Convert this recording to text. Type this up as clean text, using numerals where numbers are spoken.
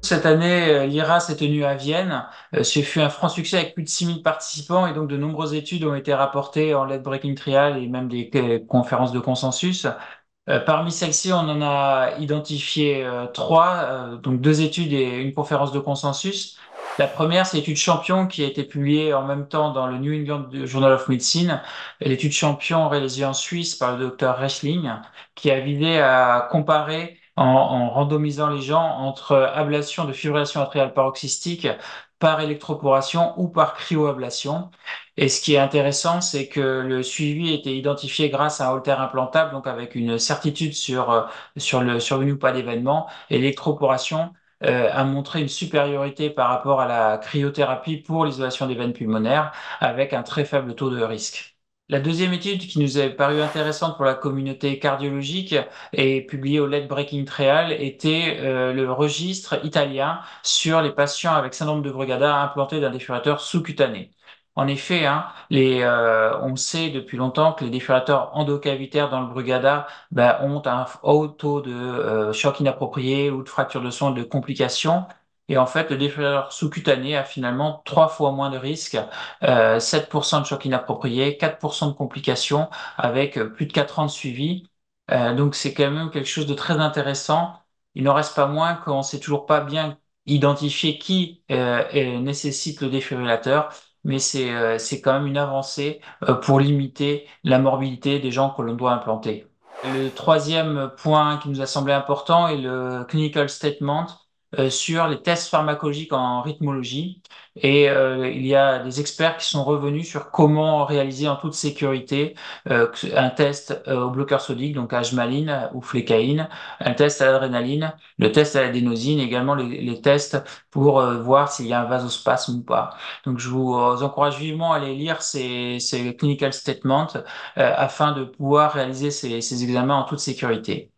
Cette année, l'IRA s'est tenue à Vienne. Ce fut un franc succès avec plus de 6000 participants et donc de nombreuses études ont été rapportées en late breaking trial et même des conférences de consensus. Parmi celles-ci, on en a identifié trois, donc deux études et une conférence de consensus. La première, c'est l'étude Champion qui a été publiée en même temps dans le New England Journal of Medicine. L'étude Champion réalisée en Suisse par le docteur Rechling, qui a visé à comparer en randomisant les gens entre ablation de fibrillation atriale paroxystique par électroporation ou par cryoablation. Et ce qui est intéressant, c'est que le suivi était identifié grâce à un holter implantable, donc avec une certitude sur le survenu ou pas d'événement. Et l'électroporation a montré une supériorité par rapport à la cryothérapie pour l'isolation des veines pulmonaires, avec un très faible taux de risque. La deuxième étude qui nous est parue intéressante pour la communauté cardiologique et publiée au Late Breaking Trial était le registre italien sur les patients avec syndrome de Brugada implantés d'un défibrillateur sous-cutané. En effet, hein, on sait depuis longtemps que les défibrillateurs endocavitaires dans le Brugada ont un haut taux de choc inapproprié ou de fracture de son, de complications. Et en fait, le défibrillateur sous-cutané a finalement trois fois moins de risques, 7% de choc inapproprié, 4% de complications avec plus de 4 ans de suivi. Donc c'est quand même quelque chose de très intéressant. Il n'en reste pas moins qu'on ne sait toujours pas bien identifier qui nécessite le défibrillateur, mais c'est quand même une avancée pour limiter la morbidité des gens que l'on doit implanter. Le troisième point qui nous a semblé important est le clinical statement sur les tests pharmacologiques en rythmologie. Et il y a des experts qui sont revenus sur comment réaliser en toute sécurité un test au bloqueur sodique, donc à ajmaline ou flécaïne, un test à l'adrénaline, le test à l'adénosine, également les tests pour voir s'il y a un vasospasme ou pas. Donc je vous encourage vivement à aller lire ces clinical statements afin de pouvoir réaliser ces examens en toute sécurité.